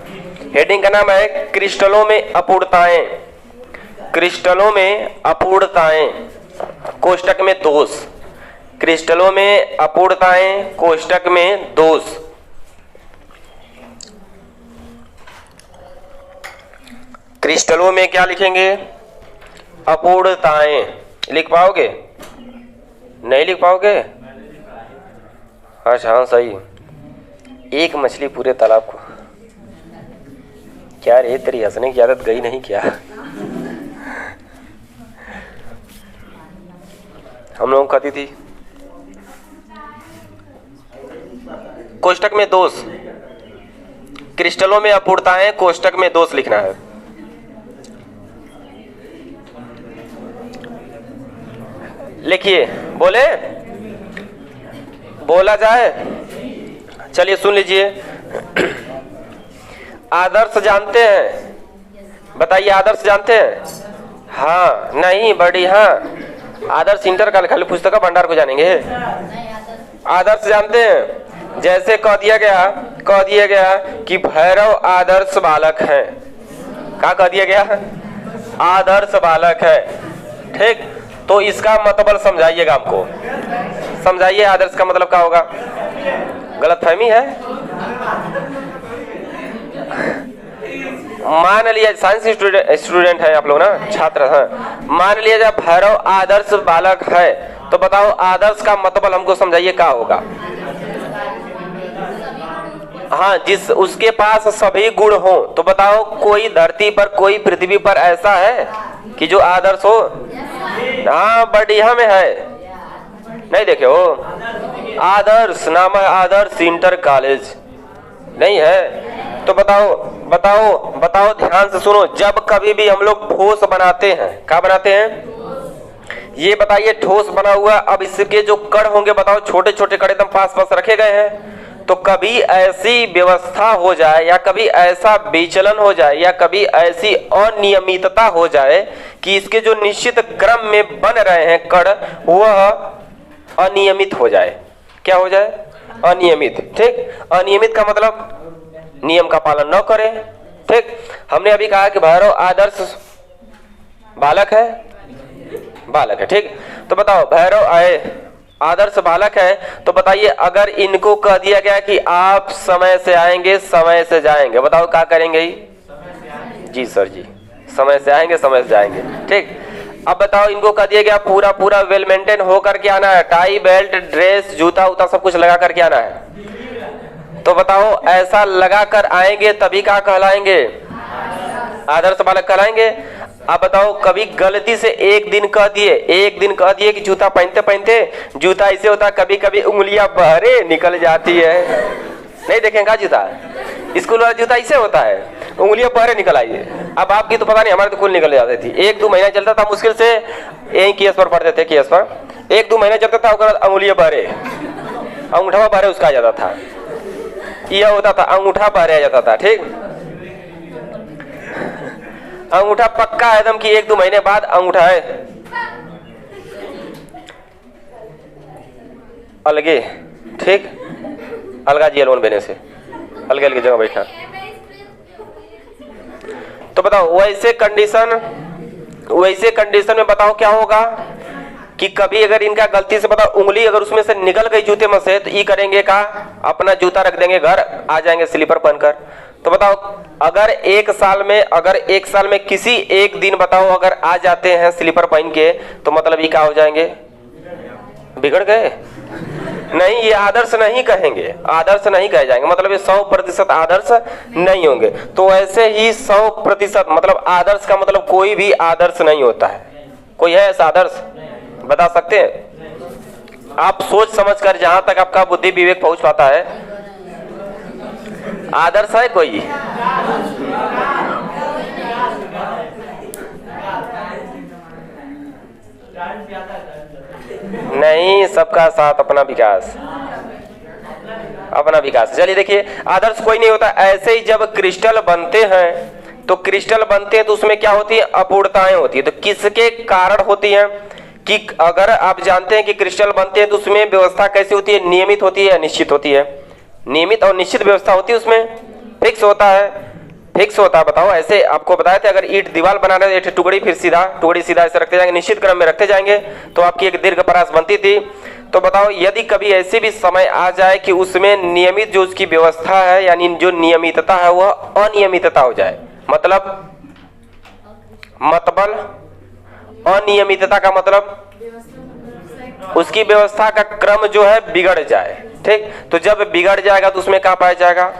हेडिंग का नाम है क्रिस्टलों में अपूर्णताएं। क्रिस्टलों में अपूर्णताएं कोष्टक में दोष। क्रिस्टलों में अपूर्णताएं कोष्टक में दोष। क्रिस्टलों में क्या लिखेंगे? अपूर्णताएं। लिख पाओगे? नहीं लिख पाओगे? अच्छा हाँ सही। एक मछली पूरे तालाब को, क्या रे तेरी हंसने की आदत गई नहीं क्या? हम लोग खाती थी। कोष्टक में दोष, क्रिस्टलों में अपूर्णताएं कोष्टक में दोष लिखना है। लिखिए, बोले बोला जाए? चलिए सुन लीजिए। आदर्श जानते हैं? बताइए, आदर्श जानते हैं? हाँ नहीं बड़ी, हाँ आदर्श इंटर का खाली पुस्तक का भंडार को जानेंगे। आदर्श जानते हैं? जैसे कह दिया गया कि भैरव आदर्श बालक है। क्या कह दिया गया? आदर्श बालक है। ठीक, तो इसका मतलब समझाइएगा, हमको समझाइए आदर्श का मतलब क्या होगा। गलतफहमी है? मान लिया साइंस स्टूडेंट है आप लोग ना, छात्र हैं। मान लिया जब भैरव आदर्श बालक है, तो बताओ आदर्श का मतलब हमको समझाइए क्या होगा। हाँ, जिस उसके पास सभी गुण हो। तो बताओ कोई धरती पर, कोई पृथ्वी पर ऐसा है कि जो आदर्श हो? हाँ बढ़िया में है, नहीं देखे हो? आदर्श नाम है, आदर्श इंटर कॉलेज नहीं है? तो बताओ ध्यान से सुनो। जब कभी भी हम लोग ठोस बनाते हैं, क्या बनाते हैं? ये बताइए, ठोस बना हुआ, अब इसके जो कण होंगे बताओ, छोटे छोटे कण एकदम पास पास रखे गए हैं। तो कभी ऐसी व्यवस्था हो जाए, या कभी ऐसा विचलन हो जाए, या कभी ऐसी अनियमितता हो जाए कि इसके जो निश्चित क्रम में बन रहे हैं कण, वह अनियमित हो जाए। क्या हो जाए? अनियमित। ठीक, अनियमित का मतलब नियम का पालन न करे। ठीक, हमने अभी कहा कि भैरव आदर्श बालक है, बालक है। ठीक, तो बताओ भैरव आए, आदर्श बालक है, तो बताइए अगर इनको कह दिया गया कि आप समय से आएंगे समय से जाएंगे, बताओ क्या करेंगे? जी सर जी, समय से आएंगे समय से जाएंगे। ठीक, अब बताओ इनको कह दिया गया पूरा पूरा वेल मेंटेन होकर के आना है, टाई बेल्ट ड्रेस जूता उता सब कुछ लगा करके आना है, तो बताओ ऐसा लगा कर आएंगे तभी क्या कहलाएंगे? आदर्श बालक कहलाएंगे। अब बताओ कभी गलती से एक दिन कह दिए कि जूता पहनते पहनते जूता ऐसे होता है, कभी कभी उंगलियां बहरे निकल जाती है, नहीं देखेंगे जूता, स्कूल वाला जूता ऐसे होता है, उंगलियां बहरे निकल आई है। अब आपकी तो पता नहीं, हमारे तो कुल निकल जाती थी। 1-2 महीना चलता था मुश्किल से, यही केस पर पढ़ते थे, केस पर 1-2 महीना चलता था, उंगलियां बहरे, अंगूठा बहरे उसका आ जाता था, यह होता था अंगूठा बहरे आ जाता था। ठीक, अंगूठा पक्का एकदम कि 1-2 महीने बाद अंगूठा है अलगे। ठीक, अलगा जी लोन देने से अलग अलग जगह बैठा। तो बताओ वैसे कंडीशन में बताओ क्या होगा कि कभी अगर इनका गलती से बताओ उंगली अगर उसमें से निकल गई जूते में से, तो ये करेंगे का अपना जूता रख देंगे घर, आ जाएंगे स्लीपर पहनकर। तो बताओ अगर एक साल में किसी एक दिन बताओ अगर आ जाते हैं स्लीपर पहन के, तो मतलब ये क्या हो जाएंगे? बिगड़ गए? नहीं, ये आदर्श नहीं कहेंगे, आदर्श नहीं कहे जाएंगे, मतलब ये 100% आदर्श नहीं होंगे। तो ऐसे ही 100% मतलब आदर्श का मतलब कोई भी आदर्श नहीं होता है। कोई है ऐसा आदर्श? बता सकते हैं? आप सोच समझ कर जहां तक आपका बुद्धि विवेक पहुंच पाता है, आदर्श है कोई? नहीं, सबका साथ अपना विकास, अपना विकास। चलिए देखिए, आदर्श कोई नहीं होता। ऐसे ही जब क्रिस्टल बनते हैं तो उसमें क्या होती है? अपूर्णताएं होती है। तो किसके कारण होती है? कि अगर आप जानते हैं कि क्रिस्टल बनते हैं तो उसमें व्यवस्था कैसी होती है? नियमित होती है या निश्चित होती है? नियमित और निश्चित व्यवस्था होती है, उसमें फिक्स होता है। बताओ, ऐसे आपको बताया था अगर ईंट दीवार बनाने एक टुकड़ी सीधा ऐसे रखते जाएंगे, निश्चित क्रम में रखते जाएंगे तो आपकी एक दीर्घ परास बनती थी। तो बताओ यदि कभी ऐसे भी समय आ जाए कि उसमें नियमित जो उसकी व्यवस्था है यानी जो नियमितता है वह अनियमितता हो जाए, मतलब अनियमितता का मतलब उसकी व्यवस्था का क्रम जो है बिगड़ जाए। ठीक, तो जब बिगड़ जाएगा तो उसमें क्या पाया जाएगा?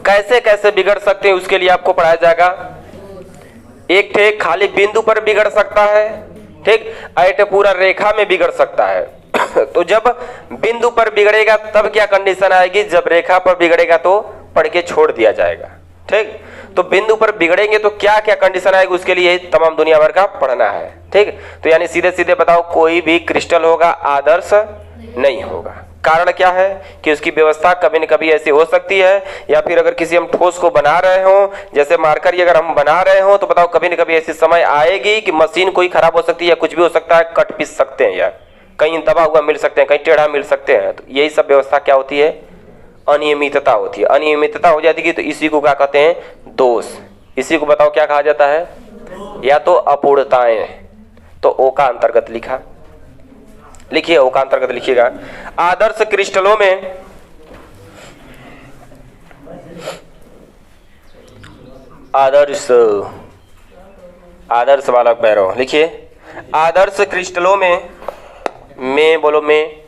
कैसे बिगड़ सकते हैं उसके लिए आपको पढ़ाया जाएगा। एक थे खाली बिंदु पर बिगड़ सकता है, ठीक, ऐटे पूरा रेखा में बिगड़ सकता है। तो जब बिंदु पर बिगड़ेगा तब क्या कंडीशन आएगी? जब रेखा पर बिगड़ेगा तो पढ़ के छोड़ दिया जाएगा। ठीक, तो बिंदु पर बिगड़ेंगे तो क्या क्या कंडीशन आएगी उसके लिए तमाम दुनिया भर का पढ़ना है। ठीक, तो यानी सीधे सीधे बताओ कोई भी क्रिस्टल होगा आदर्श नहीं होगा। कारण क्या है कि उसकी व्यवस्था कभी न कभी ऐसी हो सकती है, या फिर अगर किसी हम ठोस को बना रहे हो, जैसे मार्कर ही अगर हम बना रहे हो, तो बताओ कभी न कभी ऐसी समय आएगी कि मशीन कोई खराब हो सकती है, कुछ भी हो सकता है, कट पिस सकते हैं, या कहीं दबा हुआ मिल सकते हैं, कहीं टेढ़ा मिल सकते हैं। तो यही सब व्यवस्था क्या होती है? अनियमितता होती है। अनियमितता हो जाती है तो इसी को क्या कहते हैं? दोष। इसी को बताओ क्या कहा जाता है? या तो अपूर्णताएं। तो ओ का अंतर्गत लिखिए, ओ का अंतर्गत लिखिएगा। आदर्श क्रिस्टलों में आदर्श बालक भैरव लिखिए। आदर्श क्रिस्टलों में बोलो में,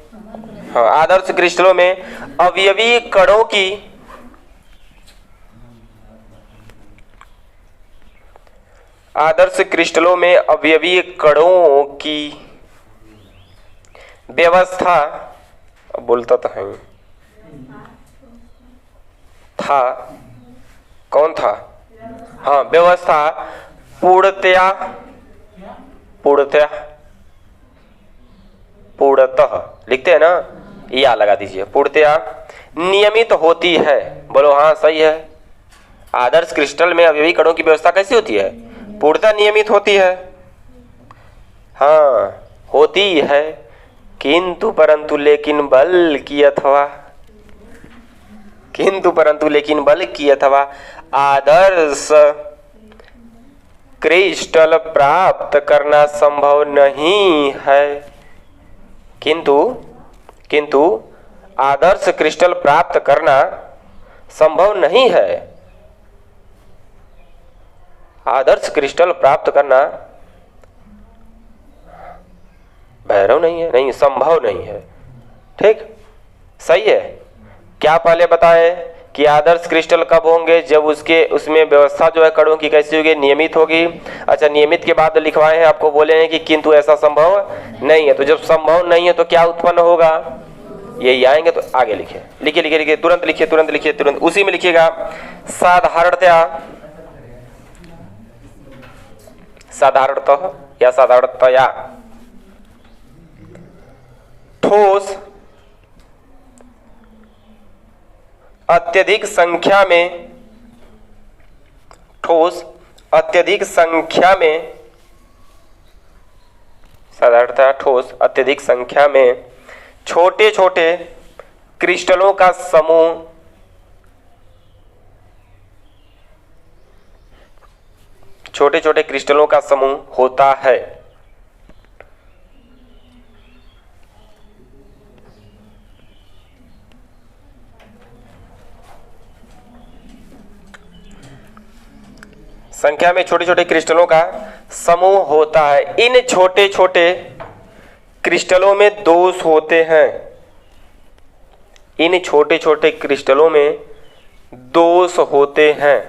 हाँ, आदर्श क्रिस्टलों में अवयवी कणों की व्यवस्था, बोलता तो है था, कौन था? हाँ, व्यवस्था पूर्णतः लिखते हैं ना, या लगा दीजिए, पूर्णतया नियमित होती है। बोलो हाँ सही है। आदर्श क्रिस्टल में अवयवी कणों की व्यवस्था कैसी होती है? पूर्णतः नियमित होती है। हाँ होती है, किंतु परंतु लेकिन बल की अथवा आदर्श क्रिस्टल प्राप्त करना संभव नहीं है, किंतु किंतु आदर्श क्रिस्टल प्राप्त करना संभव नहीं है। आदर्श क्रिस्टल प्राप्त करना भैरव नहीं है, नहीं संभव नहीं है। ठीक, सही है। क्या पहले बताए कि आदर्श क्रिस्टल कब होंगे? जब उसमें व्यवस्था जो है कणों की कैसी होगी? नियमित होगी। अच्छा, नियमित के बाद लिखवाए हैं, आपको बोले हैं कि किंतु ऐसा संभव नहीं है। तो जब संभव नहीं है तो क्या उत्पन्न होगा? यही आएंगे। तो आगे लिखिए, लिखिए लिखिए लिखिए, तुरंत लिखिए, तुरंत लिखिए, तुरंत उसी में लिखिएगा। साधारणतया, साधारणतः या साधारणतया ठोस अत्यधिक संख्या में, ठोस अत्यधिक संख्या में, साधारणतः ठोस अत्यधिक संख्या में छोटे छोटे क्रिस्टलों का समूह छोटे छोटे क्रिस्टलों का समूह होता है। संख्या में छोटे छोटे क्रिस्टलों का समूह होता है। इन छोटे छोटे क्रिस्टलों में दोष होते हैं। इन छोटे छोटे क्रिस्टलों में दोष होते हैं।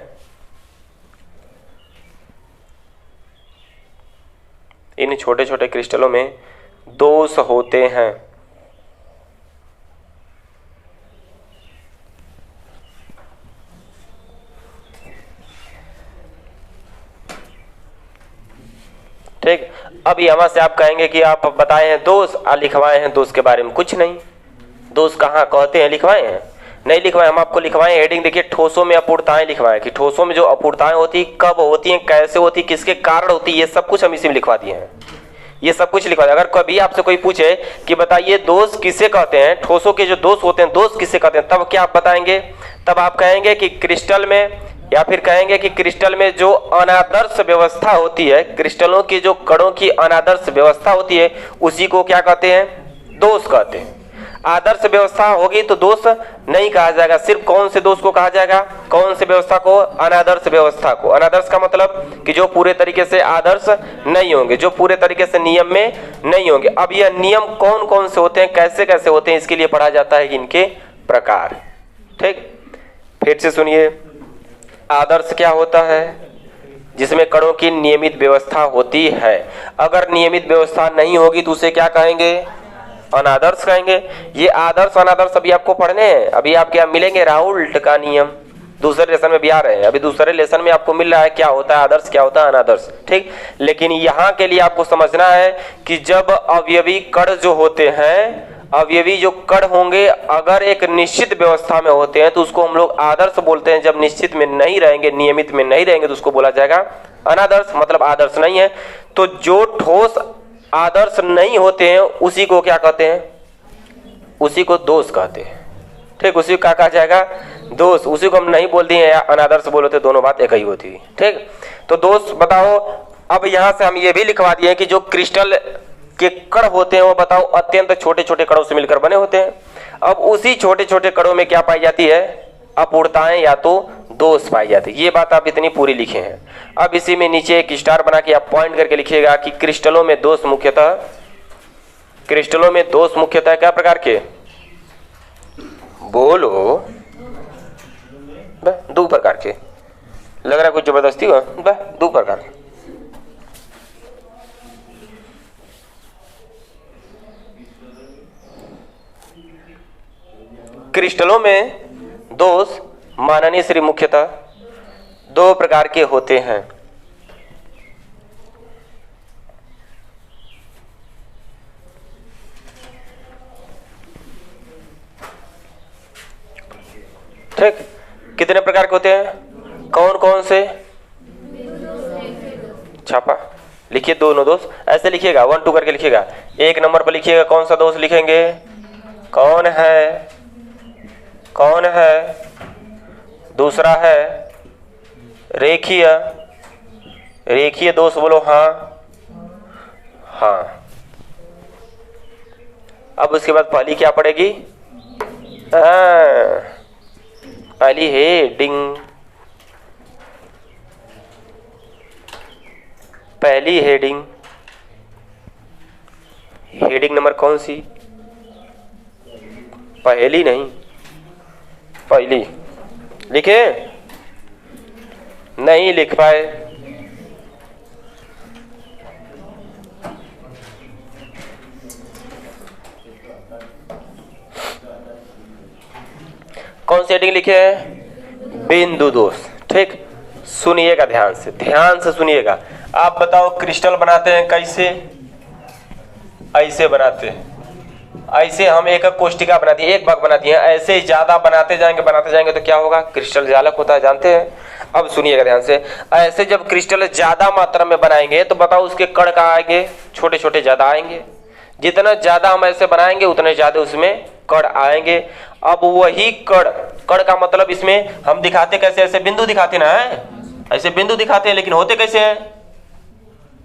इन छोटे छोटे क्रिस्टलों में दोष होते हैं। ठीक, अब यहां से आप कहेंगे कि आप बताए हैं दोष, लिखवाए हैं दोष के बारे में कुछ नहीं। दोष कहाँ कहते हैं? लिखवाए हैं? नहीं लिखवाए। हम आपको लिखवाए हेडिंग देखिए, ठोसों में अपूर्णताएं लिखवाए कि ठोसों में जो अपूर्णताएं होती, कब होती हैं, कैसे होती, किसके कारण होती, ये सब कुछ हम इसी में लिखवा दिए हैं। ये सब कुछ लिखवा दिया। अगर कभी आपसे कोई पूछे कि बताइए दोष किसे कहते हैं, ठोसों के जो दोष होते हैं दोष किसे कहते हैं, तब क्या आप बताएंगे? तब आप कहेंगे कि क्रिस्टल में, या फिर कहेंगे कि क्रिस्टल में जो अनादर्श व्यवस्था होती है, क्रिस्टलों की जो कणों की अनादर्श व्यवस्था होती है, उसी को क्या कहते हैं? दोष कहते हैं। आदर्श व्यवस्था होगी तो दोष नहीं कहा जाएगा। सिर्फ कौन से दोष को कहा जाएगा? कौन से व्यवस्था को? अनादर्श व्यवस्था को। अनादर्श का मतलब कि जो पूरे तरीके से आदर्श नहीं होंगे, जो पूरे तरीके से नियम में नहीं होंगे। अब यह नियम कौन कौन से होते हैं, कैसे कैसे होते हैं, इसके लिए पढ़ा जाता है कि इनके प्रकार। ठीक, फिर से सुनिए। आदर्श क्या होता है? जिसमें कणों की नियमित व्यवस्था होती है। अगर नियमित व्यवस्था नहीं होगी तो उसे क्या कहेंगे? अनादर्श कहेंगे। ये आदर्श अनादर्श अभी आपको पढ़ने हैं। अभी आपके यहाँ मिलेंगे राउल्ट का नियम, दूसरे लेसन में भी आ रहे हैं। अभी दूसरे लेसन में आपको मिल रहा है क्या होता है आदर्श, क्या होता है अनादर्श। ठीक, लेकिन यहाँ के लिए आपको समझना है कि जब अवयवी कण जो होते हैं, अवयवी जो कण होंगे, अगर एक निश्चित व्यवस्था में होते हैं तो उसको हम लोग आदर्श बोलते हैं। जब निश्चित में नहीं रहेंगे, नियमित में नहीं रहेंगे, तो उसको बोला जाएगा अनादर्श, मतलब आदर्श नहीं है। तो जो ठोस आदर्श नहीं होते हैं उसी को क्या कहते हैं? उसी को दोष कहते हैं। ठीक, उसी को क्या कहा जाएगा? दोष। उसी को हम नहीं बोल दिए या अनादर्श बोलते, दोनों बात एक ही होती है। ठीक, तो दोष बताओ। अब यहां से हम ये भी लिखवा दिए कि जो क्रिस्टल के कण होते हैं वो बताओ अत्यंत छोटे छोटे कणों से मिलकर बने होते हैं। अब उसी छोटे छोटे कणों में क्या पाई जाती है? अपूर्णताएं या तो दोष पाई जाती है। ये बात आप इतनी पूरी लिखे हैं। अब इसी में नीचे एक स्टार बना के आप पॉइंट करके लिखिएगा कि क्रिस्टलों में दोष मुख्यतः, क्रिस्टलों में दोष मुख्यतः क्या प्रकार के? बोलो। दो प्रकार के। लग रहा है कुछ जबरदस्ती हो? दो प्रकार के। क्रिस्टलों में दोष माननीय श्री मुख्यतः दो प्रकार के होते हैं। ठीक, कितने प्रकार के होते हैं? कौन कौन से? छापा लिखिए, दोनों दोष ऐसे लिखिएगा, 1 2 करके लिखिएगा। एक नंबर पर लिखिएगा कौन सा दोष लिखेंगे? कौन है? कौन है? दूसरा है रेखीय। रेखीय दोष बोलो हाँ हाँ। अब उसके बाद पहली क्या पड़ेगी? पहली हेडिंग, पहली हेडिंग। हेडिंग नंबर कौन सी? पहली नहीं, पहली। लिखे? नहीं लिख पाए? कौन सी हेडिंग लिखे हैं? बिंदु दोष। ठीक, सुनिएगा ध्यान से सुनिएगा। आप बताओ क्रिस्टल बनाते हैं कैसे? ऐसे बनाते हैं, ऐसे हम एक कोष्टिका बनाती है, एक भाग बनाती है। ऐसे ज्यादा बनाते जाएंगे तो क्या होगा? क्रिस्टल जालक होता है, जानते हैं? अब सुनिएगा ध्यान से। ऐसे जब क्रिस्टल ज्यादा मात्रा में बनाएंगे तो बताओ उसके कण कहाँ आएंगे? छोटे छोटे ज्यादा आएंगे। जितना ज्यादा हम ऐसे बनाएंगे उतने ज्यादा उसमें कण आएंगे। अब वही कण का मतलब इसमें हम दिखाते कैसे? ऐसे बिंदु दिखाते ना, है ऐसे बिंदु दिखाते हैं, लेकिन होते कैसे हैं?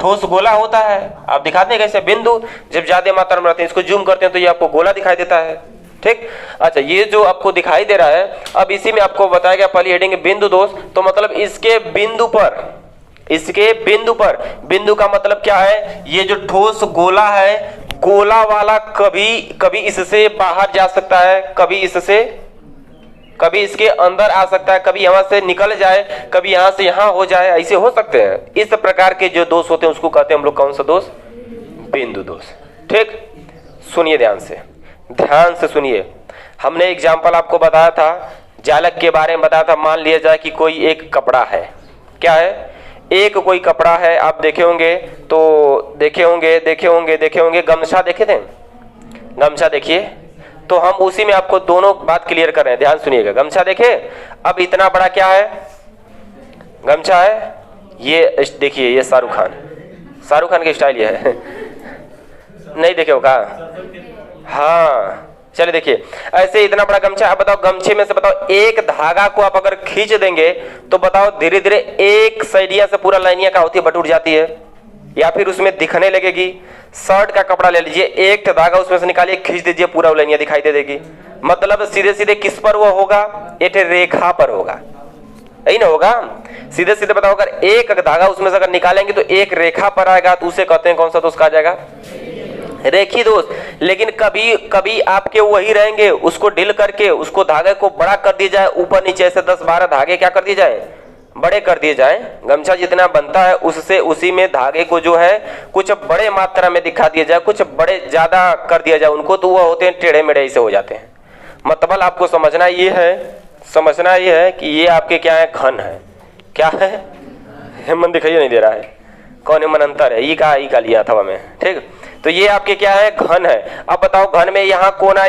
ठोस गोला होता है। आप दिखाते हैं कैसे? बिंदु। जब ज्यादा मात्रा में रहते हैं, इसको जूम करते हैं तो ये आपको गोला दिखाई देता है। ठीक, अच्छा, ये जो आपको दिखाई दे रहा है, अब इसी में आपको बताया गया पहली हेडिंग बिंदु दोष। तो मतलब इसके बिंदु पर, बिंदु का मतलब क्या है? ये जो ठोस गोला है, गोला वाला कभी इससे बाहर जा सकता है, कभी इसके अंदर आ सकता है, कभी यहां से निकल जाए, कभी यहां से यहां हो जाए, ऐसे हो सकते हैं। इस प्रकार के जो दोष होते हैं उसको कहते हैं हम लोग कौन सा दोष? बिंदु दोष। ठीक, सुनिए ध्यान से सुनिए। हमने एग्जाम्पल आपको बताया था, जालक के बारे में बताया था। मान लिया जाए कि कोई एक कपड़ा है, क्या है? एक कोई कपड़ा है, आप देखे होंगे, गमछा देखे थे? गमछा देखिए, तो हम उसी में आपको दोनों बात क्लियर कर रहे हैं, ध्यान सुनिएगा। गमछा देखे? अब इतना बड़ा क्या है? गमछा है। ये देखिए, ये शाहरुख खान की स्टाइल ये है। नहीं देखे हो का? हाँ, चलिए देखिए, ऐसे इतना बड़ा गमछा। अब बताओ, गमछे में से बताओ एक धागा को आप अगर खींच देंगे तो बताओ धीरे धीरे एक साइडिया से पूरा लाइनिया क्या होती है? बट उठ जाती है, या फिर उसमें दिखने लगेगी। शर्ट का कपड़ा ले लीजिए, एक धागा उसमें से निकालिए, खींच दीजिए, पूरा लाइनिया दिखाई दे देगी। मतलब सीधे सीधे किस पर वो होगा? एक रेखा पर होगा, यही ना होगा? सीधे सीधे बताओ, अगर एक धागा उसमें से अगर निकालेंगे तो एक रेखा पर आएगा, तो उसे कहते हैं कौन सा दोष कहा जाएगा? रेखी दोष। लेकिन कभी आपके वही रहेंगे, उसको ढील करके उसको धागे को बड़ा कर दिया जाए, ऊपर नीचे ऐसे 10-12 धागे क्या कर दिए जाए? बड़े कर दिए जाए। गमछा जितना बनता है उससे उसी में धागे को जो है कुछ बड़े मात्रा में दिखा दिया जाए, कुछ बड़े ज्यादा कर दिया जाए उनको, तो वह होते हैं टेढ़े मेढ़े से हो जाते हैं। मतलब आपको समझना ये है कि ये आपके क्या है? घन है। क्या है? मन दिखाई नहीं दे रहा है, कौन है? मन अंतर है, ई का लिया था हमें। ठीक, तो ये आपके क्या है? घन है। अब बताओ, घन में यहाँ कोना,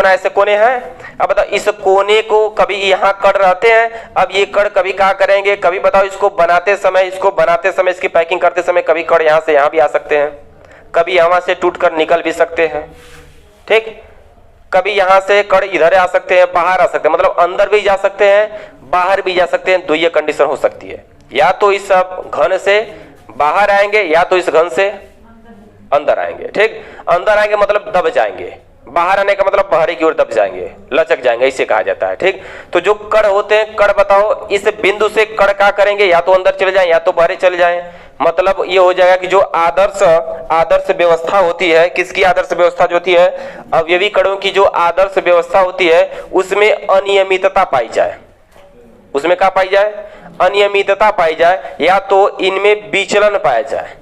ऐसे कोने हैं। अब बताओ, इस कोने को कभी यहाँ कड़ रहते हैं। अब ये कड़ कभी क्या करेंगे? कभी बताओ इसको बनाते समय इसकी पैकिंग करते समय कभी कड़ यहाँ से यहाँ भी आ सकते हैं, कभी यहाँ से टूट कर निकल भी सकते हैं। ठीक, कभी यहाँ से कड़ इधर आ सकते हैं, बाहर आ सकते हैं, मतलब अंदर भी जा सकते हैं, बाहर भी जा सकते हैं। तो ये कंडीशन हो सकती है, या तो इस घन से बाहर आएंगे या तो इस घन से अंदर आएंगे। ठीक, अंदर आएंगे मतलब दब जाएंगे, बाहर आने का मतलब बाहरी की ओर दब जाएंगे, लचक जाएंगे, इसे कहा जाता है। ठीक, तो जो कण होते हैं, कण बताओ इस बिंदु से कण क्या करेंगे? या तो अंदर चले जाएं या तो बाहर चले जाएं। मतलब ये हो जाएगा कि जो आदर्श व्यवस्था होती है, किसकी आदर्श व्यवस्था जो होती है? अवयवी कणों की जो आदर्श व्यवस्था होती है उसमें अनियमितता पाई जाए। उसमें क्या पाई जाए? अनियमितता पाई जाए, या तो इनमें विचलन पाया जाए।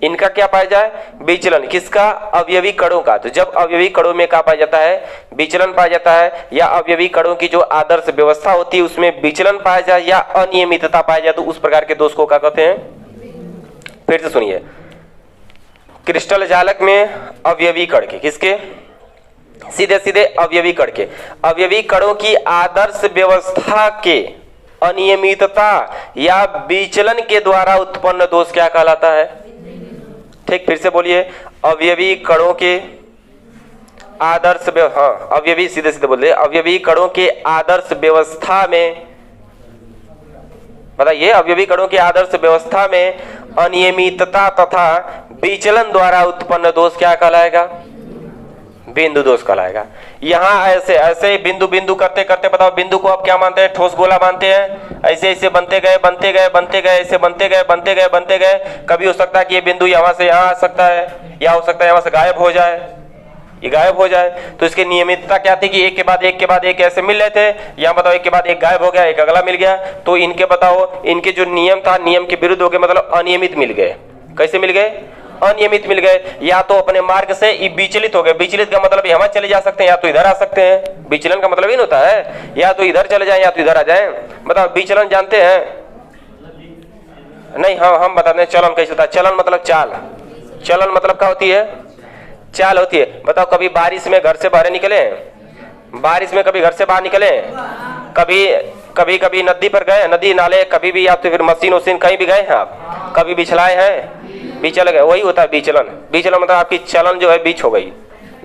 इनका क्या पाया जाए? विचलन। किसका? अवयवी कणों का। तो जब अवयवी कणों में क्या पाया जाता है? विचलन पाया जाता है, या अवयवी कणों की जो आदर्श व्यवस्था होती है उसमें विचलन पाया जाए या अनियमितता पाया जाए, तो उस प्रकार के दोष को क्या कहते हैं? फिर से सुनिए, क्रिस्टल जालक में अवयवी कण के, किसके? सीधे सीधे अवयवी कण के, अवयवी कणों की आदर्श व्यवस्था के अनियमितता या विचलन के द्वारा उत्पन्न दोष क्या कहलाता है? ठीक, फिर से बोलिए, अवयवी कणों के आदर्श अवयवी, सीधे सीधे बोलिए, अवयवी कणों के आदर्श व्यवस्था में, बताइए, अवयवी कणों के आदर्श व्यवस्था में अनियमितता तथा विचलन द्वारा उत्पन्न दोष क्या कहलाएगा? बिंदु दोष कहलाएगा। यहाँ ऐसे ऐसे बिंदु बिंदु करते करते बताओ बिंदु को आप क्या मानते हैं? ठोस गोला मानते हैं। ऐसे ऐसे बनते गए बनते गए बनते गए, ऐसे बनते गए बनते गए बनते गए। कभी हो सकता है कि ये बिंदु यहाँ से यहाँ आ सकता है, या हो सकता है यहाँ से गायब हो जाए, ये गायब हो जाए। तो इसकी नियमितता क्या थी कि एक के बाद एक के बाद एक ऐसे मिल रहे थे। यहाँ बताओ एक के बाद एक गायब हो गया, एक अगला मिल गया। तो इनके बताओ इनके जो नियम था नियम के विरुद्ध हो गए, मतलब अनियमित मिल गए। कैसे मिल गए? अनियमित मिल गए। या तो अपने मार्ग से विचलित हो गए। विचलित का मतलब यहाँ चले जा सकते हैं या तो इधर आ सकते हैं। विचलन का मतलब ये होता है या तो इधर चले जाए या तो इधर आ जाए। बताओ विचलन जानते हैं? नहीं, हाँ हम बताते हैं चलन कैसे होता है। चलन मतलब चाल। चलन मतलब क्या होती है? चाल होती है। बताओ कभी बारिश में घर से बाहर निकले? बारिश में कभी घर से बाहर निकले? कभी कभी नदी पर गए, नदी नाले कभी भी, या तो फिर मशीन वशीन कहीं भी गए हैं आप? कभी बिछलाए हैं? बिचल गए, वही होता है विचलन। विचलन मतलब आपकी चलन जो है बीच हो गई,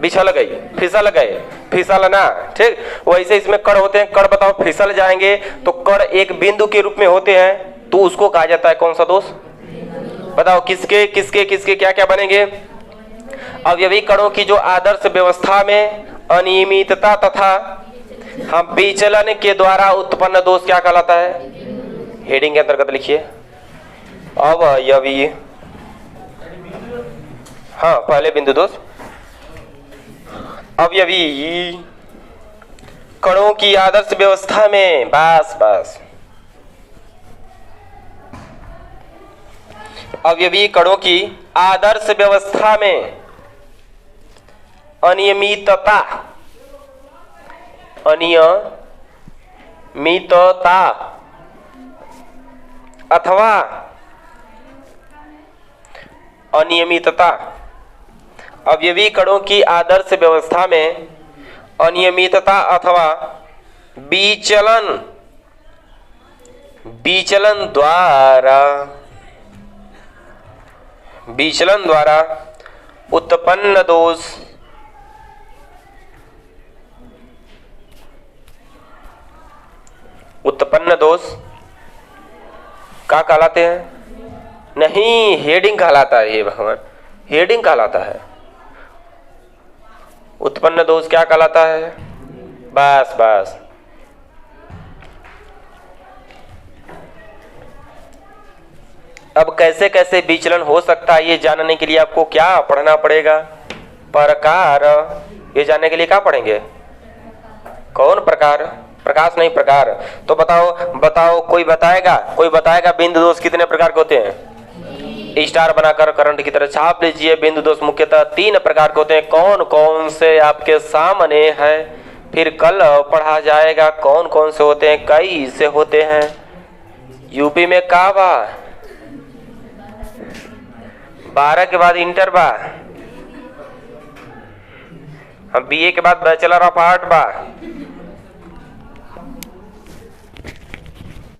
बिछल गई, फिसल गए, फिसलना। ठीक वैसे इसमें कण होते हैं। कण बताओ फिसल जाएंगे तो कण एक बिंदु के रूप में होते हैं, तो उसको कहा जाता है कौन सा दोष? बताओ किसके किसके किसके क्या क्या बनेंगे? अवयवी कणों की जो आदर्श व्यवस्था में अनियमितता तथा हम विचलन के द्वारा उत्पन्न दोष क्या कहलाता है? हेडिंग के अंतर्गत लिखिए अवयवी। हाँ पहले बिंदु दोष। अवयवी कणों की आदर्श व्यवस्था में, बस बस, अवयवी कणों की आदर्श व्यवस्था में अनियमितता, अनियमितता अथवा अनियमितता, अवयवी कणों की आदर्श व्यवस्था में अनियमितता अथवा विचलन, विचलन द्वारा उत्पन्न दोष क्या कहलाते हैं? नहीं, हेडिंग कहलाता है ये भगवान, हेडिंग कहलाता है। उत्पन्न दोष क्या कहलाता है? बस बस। अब कैसे कैसे विचलन हो सकता है ये जानने के लिए आपको क्या पढ़ना पड़ेगा? प्रकार। ये जानने के लिए क्या पढ़ेंगे? कौन प्रकार? प्रकाश नहीं, प्रकार। तो बताओ कोई बताएगा बिंदु दोष कितने प्रकार के होते हैं? स्टार बनाकर करंट की तरह छाप लीजिए। बिंदु दोष मुख्यतः 3 प्रकार के होते हैं। कौन कौन से आपके सामने है, फिर कल पढ़ा जाएगा कौन कौन से होते हैं, कई से होते हैं। यूपी में का बा? 12 के बाद इंटर बा, हम बीए के बाद बैचलर ऑफ आर्ट बा।